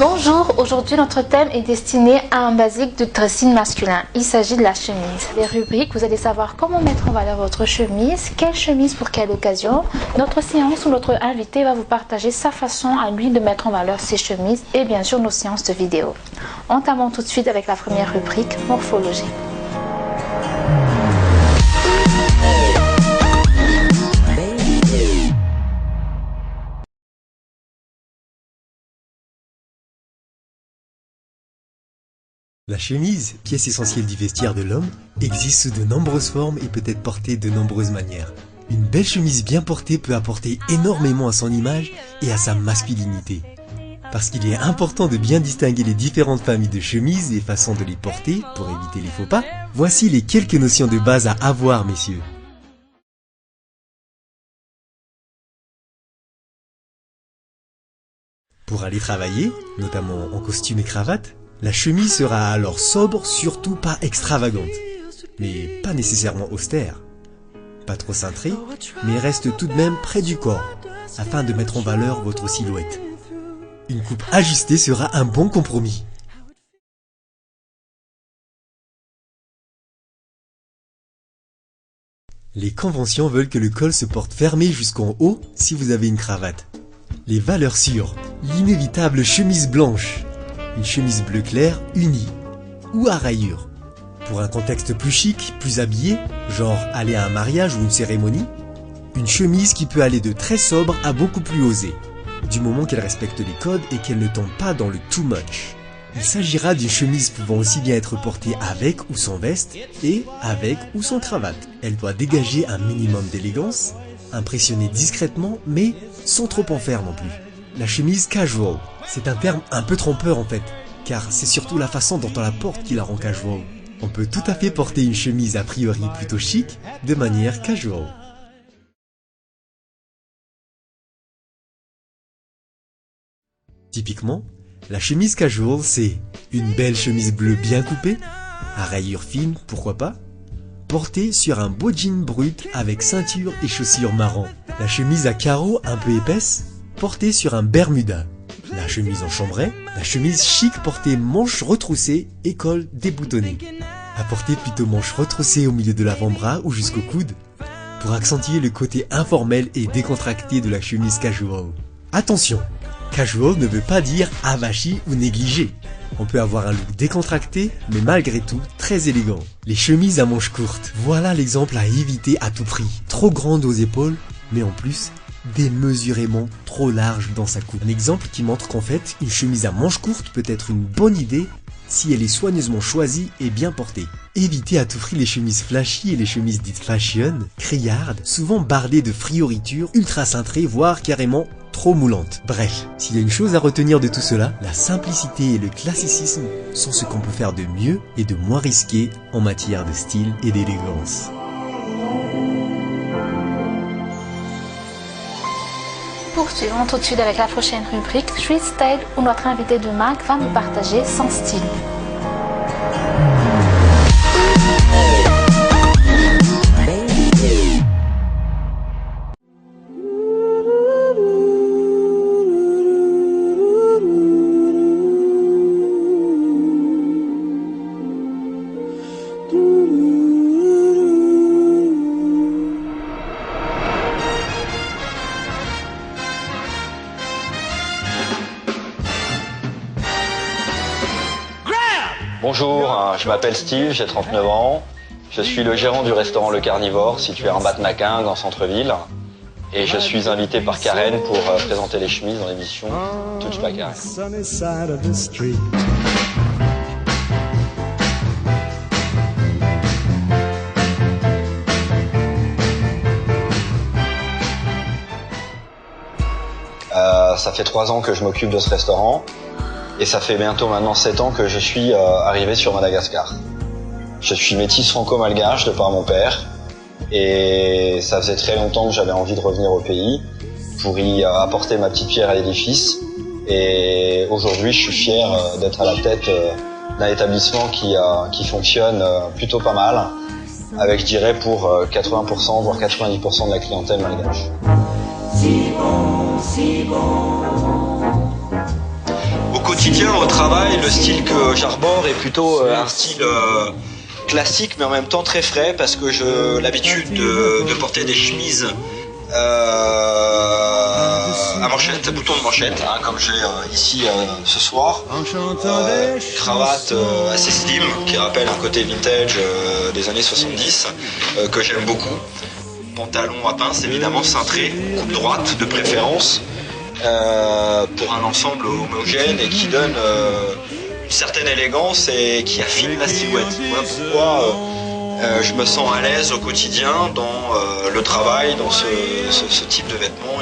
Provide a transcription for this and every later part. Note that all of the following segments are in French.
Bonjour, aujourd'hui notre thème est destiné à un basique de dressing masculin. Il s'agit de la chemise. Les rubriques, vous allez savoir comment mettre en valeur votre chemise, quelle chemise pour quelle occasion. Notre séance où notre invité va vous partager sa façon à lui de mettre en valeur ses chemises et bien sûr nos séances de vidéo. Entamons tout de suite avec la première rubrique, morphologie. La chemise, pièce essentielle du vestiaire de l'homme, existe sous de nombreuses formes et peut être portée de nombreuses manières. Une belle chemise bien portée peut apporter énormément à son image et à sa masculinité. Parce qu'il est important de bien distinguer les différentes familles de chemises et façons de les porter pour éviter les faux pas, voici les quelques notions de base à avoir, messieurs. Pour aller travailler, notamment en costume et cravate, la chemise sera alors sobre, surtout pas extravagante, mais pas nécessairement austère. Pas trop cintrée, mais reste tout de même près du corps, afin de mettre en valeur votre silhouette. Une coupe ajustée sera un bon compromis. Les conventions veulent que le col se porte fermé jusqu'en haut si vous avez une cravate. Les valeurs sûres, l'inévitable chemise blanche, une chemise bleu clair unie ou à rayures. Pour un contexte plus chic, plus habillé, genre aller à un mariage ou une cérémonie, une chemise qui peut aller de très sobre à beaucoup plus osée, du moment qu'elle respecte les codes et qu'elle ne tombe pas dans le too much. Il s'agira d'une chemise pouvant aussi bien être portée avec ou sans veste et avec ou sans cravate. Elle doit dégager un minimum d'élégance, impressionner discrètement mais sans trop en faire non plus. La chemise casual, c'est un terme un peu trompeur en fait, car c'est surtout la façon dont on la porte qui la rend casual. On peut tout à fait porter une chemise a priori plutôt chic de manière casual. Typiquement, la chemise casual c'est une belle chemise bleue bien coupée, à rayures fines pourquoi pas, portée sur un beau jean brut avec ceinture et chaussures marron. La chemise à carreaux un peu épaisse, portée sur un bermuda. La chemise en chambray, la chemise chic portée manches retroussées et col déboutonné. À porter plutôt manches retroussées au milieu de l'avant-bras ou jusqu'au coude, pour accentuer le côté informel et décontracté de la chemise casual. Attention, casual ne veut pas dire avachi ou négligé. On peut avoir un look décontracté, mais malgré tout très élégant. Les chemises à manches courtes, voilà l'exemple à éviter à tout prix. Trop grande aux épaules, mais en plus, démesurément trop large dans sa coupe. Un exemple qui montre qu'en fait, une chemise à manches courtes peut être une bonne idée si elle est soigneusement choisie et bien portée. Évitez à tout prix les chemises flashy et les chemises dites fashion, criardes, souvent bardées de fioritures, ultra cintrées, voire carrément trop moulantes. Bref, s'il y a une chose à retenir de tout cela, la simplicité et le classicisme sont ce qu'on peut faire de mieux et de moins risqué en matière de style et d'élégance. Poursuivons tout de suite avec la prochaine rubrique Street Style où notre invité de marque va nous partager son style. Bonjour, je m'appelle Steve, j'ai 39 ans. Je suis le gérant du restaurant Le Carnivore, situé à Bat-Maquin, dans centre-ville. Et je suis invité par Karen pour présenter les chemises dans l'émission Touch by Karen. ça fait 3 ans que je m'occupe de ce restaurant et ça fait bientôt maintenant 7 ans que je suis arrivé sur Madagascar. Je suis métis franco-malgache de par mon père et ça faisait très longtemps que j'avais envie de revenir au pays pour y apporter ma petite pierre à l'édifice. Et aujourd'hui, je suis fier d'être à la tête d'un établissement qui fonctionne plutôt pas mal, avec, je dirais, pour 80%, voire 90% de la clientèle malgache. Au quotidien, au travail, le style que j'arbore est plutôt un style classique, mais en même temps très frais, parce que j'ai l'habitude de porter des chemises à manchette, bouton de manchette, hein, comme j'ai ici ce soir. Cravate assez slim, qui rappelle un côté vintage des années 70, que j'aime beaucoup. Pantalon à pince, évidemment cintré, coupe droite de préférence, pour un ensemble homogène et qui donne une certaine élégance et qui affine la silhouette. Voilà pourquoi je me sens à l'aise au quotidien dans le travail, dans ce type de vêtements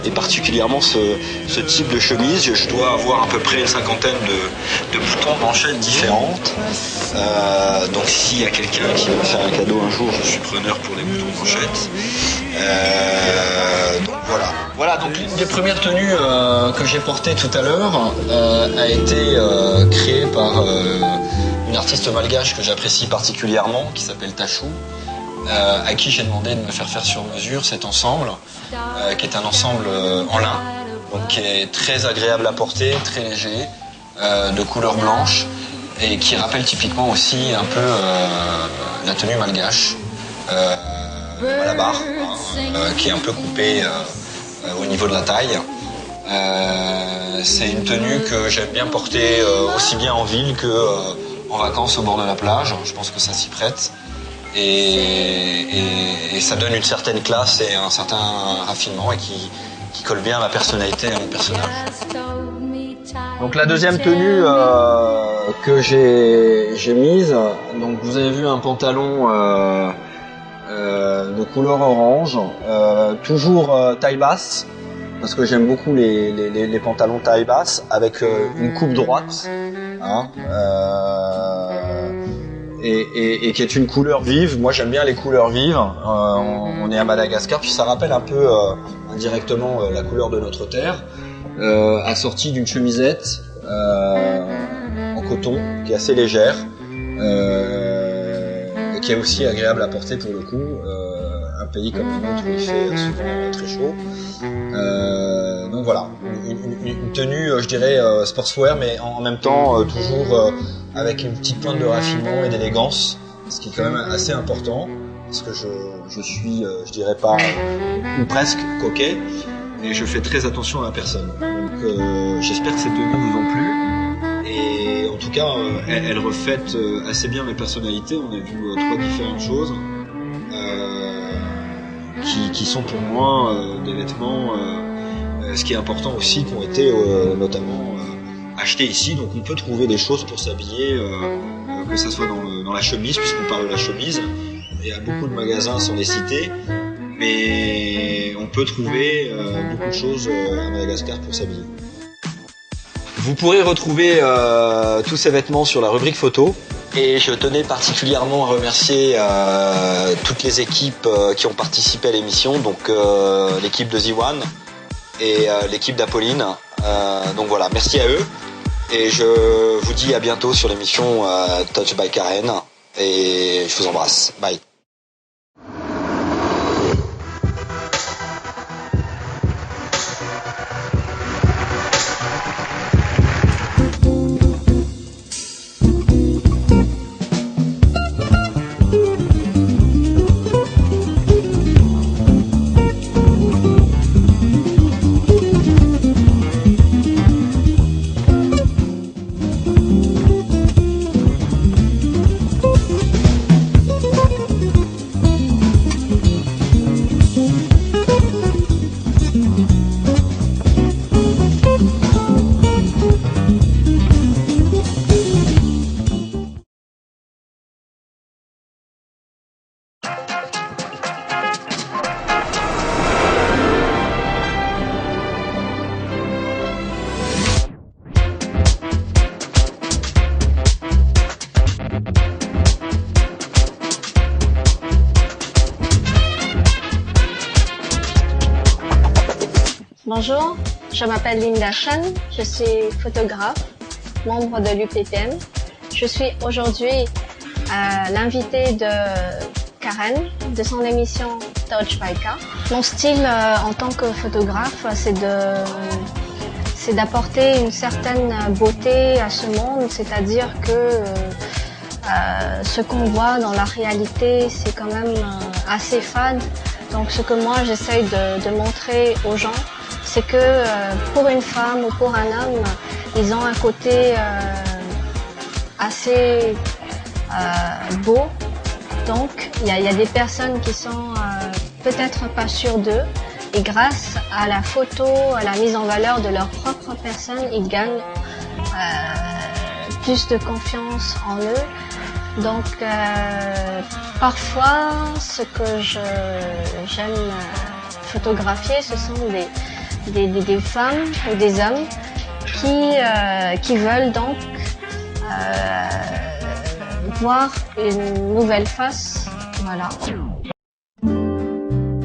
et particulièrement ce type de chemise. Je dois avoir à peu près une cinquantaine de boutons de manchettes différentes. Donc s'il y a quelqu'un qui veut me faire un cadeau un jour, je suis preneur pour les boutons de manchettes. Donc voilà. Voilà, donc l'une des premières tenues que j'ai portées tout à l'heure a été créée par une artiste malgache que j'apprécie particulièrement, qui s'appelle Tachou, à qui j'ai demandé de me faire sur mesure cet ensemble, qui est un ensemble en lin, donc qui est très agréable à porter, très léger, de couleur blanche, et qui rappelle typiquement aussi un peu la tenue malgache, le malabar, qui est un peu coupé au niveau de la taille. C'est une tenue que j'aime bien porter aussi bien en ville que en vacances au bord de la plage. Je pense que ça s'y prête et ça donne une certaine classe et un certain raffinement et qui colle bien à la personnalité et à mon personnage. Donc la deuxième tenue que j'ai mise, donc vous avez vu un pantalon de couleur orange, toujours taille basse, parce que j'aime beaucoup les pantalons taille basse avec une coupe droite, hein, et qui est une couleur vive. Moi j'aime bien les couleurs vives. On est à Madagascar, puis ça rappelle un peu indirectement la couleur de notre terre, assortie d'une chemisette en coton qui est assez légère, et qui est aussi agréable à porter pour le coup. Un pays comme le nôtre où il fait souvent très chaud. Donc voilà, une tenue, je dirais, sportswear, mais en même temps toujours avec une petite pointe de raffinement et d'élégance, ce qui est quand même assez important, parce que je suis, je dirais pas, ou presque coquet, et je fais très attention à la personne. Donc j'espère que ces tenues vous ont plu, et en tout cas, elles reflètent assez bien mes personnalités. On a vu 3 différentes choses. Qui sont pour moi des vêtements, ce qui est important aussi, qui ont été notamment achetés ici. Donc on peut trouver des choses pour s'habiller, que ça soit dans la chemise, puisqu'on parle de la chemise. Il y a beaucoup de magasins sans les citer, mais on peut trouver beaucoup de choses à Madagascar pour s'habiller. Vous pourrez retrouver tous ces vêtements sur la rubrique photo. Et je tenais particulièrement à remercier toutes les équipes qui ont participé à l'émission, donc l'équipe de Z1 et l'équipe d'Apolline. Donc voilà, merci à eux. Et je vous dis à bientôt sur l'émission Touch by Karen. Et je vous embrasse. Bye. Bonjour, je m'appelle Linda Chen, je suis photographe, membre de l'UPPM. Je suis aujourd'hui l'invitée de Karen, de son émission Touch by Ka. Mon style en tant que photographe, c'est d'apporter une certaine beauté à ce monde, c'est-à-dire que ce qu'on voit dans la réalité, c'est quand même assez fade. Donc ce que moi j'essaye de montrer aux gens, c'est que pour une femme ou pour un homme, ils ont un côté assez beau. Donc il y a des personnes qui sont peut-être pas sûres d'eux, et grâce à la photo, à la mise en valeur de leur propre personne, ils gagnent plus de confiance en eux. Donc parfois ce que j'aime photographier, ce sont des femmes ou des hommes qui veulent donc voir une nouvelle face. Voilà.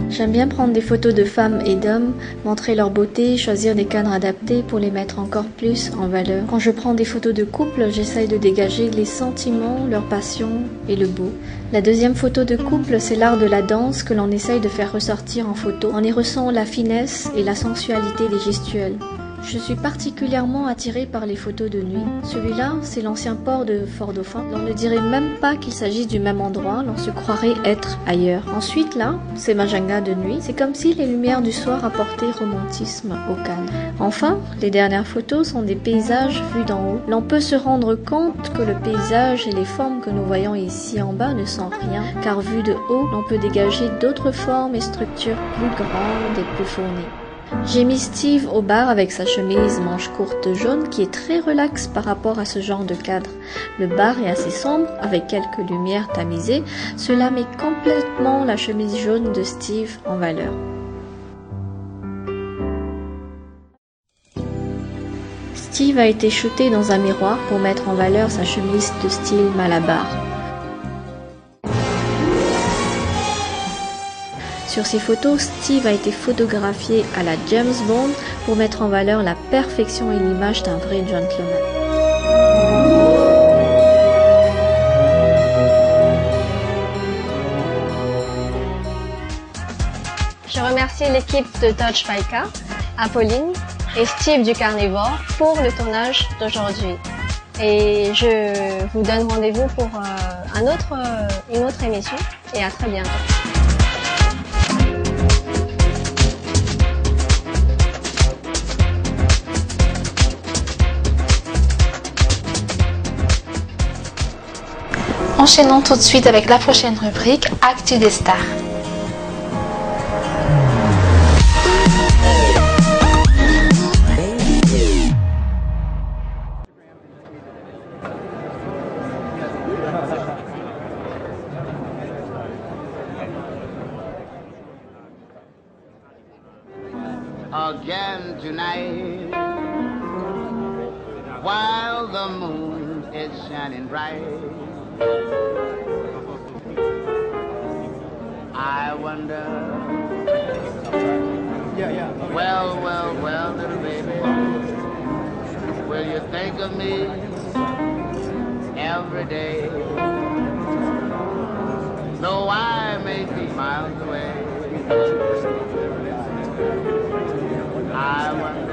J'aime bien prendre des photos de femmes et d'hommes, montrer leur beauté, choisir des cadres adaptés pour les mettre encore plus en valeur. Quand je prends des photos de couple, j'essaye de dégager les sentiments, leur passion et le beau. La deuxième photo de couple, c'est l'art de la danse que l'on essaye de faire ressortir en photo. On y ressent la finesse et la sensualité des gestuels. Je suis particulièrement attirée par les photos de nuit. Celui-là, c'est l'ancien port de Fort-Dauphin. On ne dirait même pas qu'il s'agisse du même endroit, l'on se croirait être ailleurs. Ensuite, là, c'est Majanga de nuit. C'est comme si les lumières du soir apportaient romantisme au cadre. Enfin, les dernières photos sont des paysages vus d'en haut. L'on peut se rendre compte que le paysage et les formes que nous voyons ici en bas ne sont rien, car vu de haut, l'on peut dégager d'autres formes et structures plus grandes et plus fournies. J'ai mis Steve au bar avec sa chemise manche courte jaune qui est très relaxe par rapport à ce genre de cadre. Le bar est assez sombre avec quelques lumières tamisées. Cela met complètement la chemise jaune de Steve en valeur. Steve a été shooté dans un miroir pour mettre en valeur sa chemise de style Malabar. Sur ces photos, Steve a été photographié à la James Bond pour mettre en valeur la perfection et l'image d'un vrai gentleman. Je remercie l'équipe de Touch by Ka, Apolline et Steve du Carnivore pour le tournage d'aujourd'hui. Et je vous donne rendez-vous pour une autre émission et à très bientôt. Enchaînons tout de suite avec la prochaine rubrique Actu des stars. Again tonight, while the moon is shining bright, I wonder, well, little baby, will you think of me every day? Though I may be miles away, I wonder.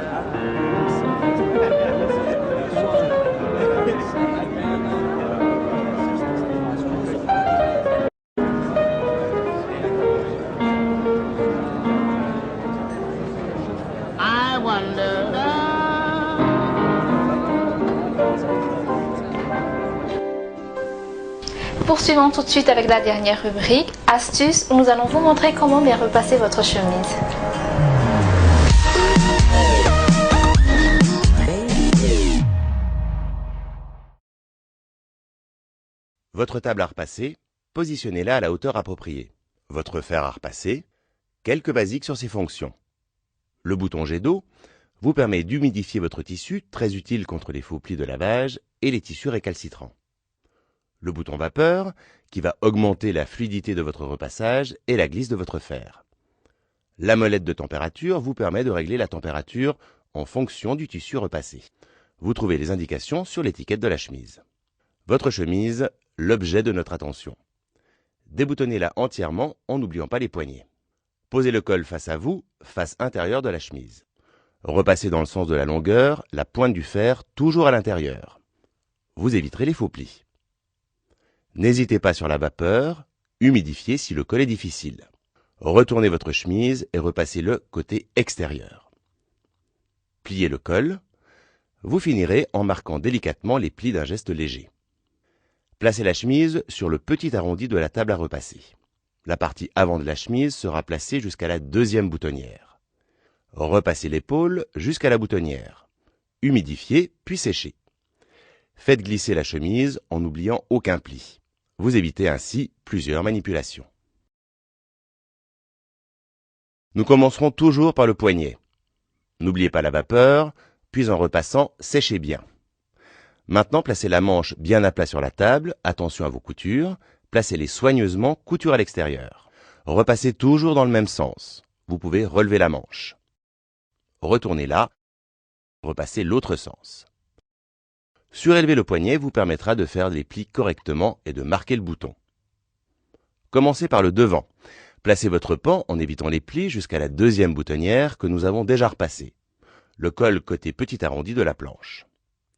Poursuivons tout de suite avec la dernière rubrique, astuces, où nous allons vous montrer comment bien repasser votre chemise. Votre table à repasser, positionnez-la à la hauteur appropriée. Votre fer à repasser, quelques basiques sur ses fonctions. Le bouton jet d'eau vous permet d'humidifier votre tissu, très utile contre les faux plis de lavage et les tissus récalcitrants. Le bouton vapeur, qui va augmenter la fluidité de votre repassage et la glisse de votre fer. La molette de température vous permet de régler la température en fonction du tissu repassé. Vous trouvez les indications sur l'étiquette de la chemise. Votre chemise, l'objet de notre attention. Déboutonnez-la entièrement en n'oubliant pas les poignets. Posez le col face à vous, face intérieure de la chemise. Repassez dans le sens de la longueur, la pointe du fer toujours à l'intérieur. Vous éviterez les faux plis. N'hésitez pas sur la vapeur, humidifiez si le col est difficile. Retournez votre chemise et repassez le côté extérieur. Pliez le col. Vous finirez en marquant délicatement les plis d'un geste léger. Placez la chemise sur le petit arrondi de la table à repasser. La partie avant de la chemise sera placée jusqu'à la deuxième boutonnière. Repassez l'épaule jusqu'à la boutonnière. Humidifiez puis séchez. Faites glisser la chemise en n'oubliant aucun pli. Vous évitez ainsi plusieurs manipulations. Nous commencerons toujours par le poignet. N'oubliez pas la vapeur, puis en repassant, séchez bien. Maintenant, placez la manche bien à plat sur la table, attention à vos coutures, placez-les soigneusement, couture à l'extérieur. Repassez toujours dans le même sens. Vous pouvez relever la manche. Retournez-la, repassez l'autre sens. Surélever le poignet vous permettra de faire les plis correctement et de marquer le bouton. Commencez par le devant. Placez votre pan en évitant les plis jusqu'à la deuxième boutonnière que nous avons déjà repassée. Le col côté petit arrondi de la planche.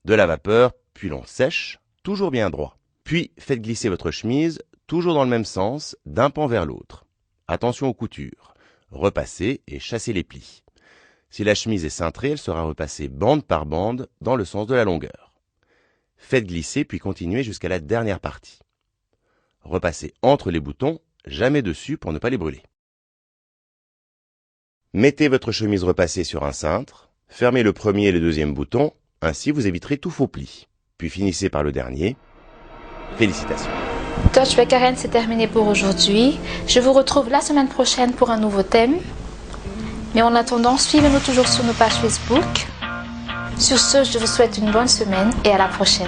De la vapeur, puis l'on sèche, toujours bien droit. Puis faites glisser votre chemise, toujours dans le même sens, d'un pan vers l'autre. Attention aux coutures. Repassez et chassez les plis. Si la chemise est cintrée, elle sera repassée bande par bande dans le sens de la longueur. Faites glisser puis continuez jusqu'à la dernière partie. Repassez entre les boutons, jamais dessus pour ne pas les brûler. Mettez votre chemise repassée sur un cintre, fermez le premier et le deuxième bouton, ainsi vous éviterez tout faux pli. Puis finissez par le dernier. Félicitations. Touch by Karen, c'est terminé pour aujourd'hui. Je vous retrouve la semaine prochaine pour un nouveau thème. Mais en attendant, suivez-nous toujours sur nos pages Facebook. Sur ce, je vous souhaite une bonne semaine et à la prochaine.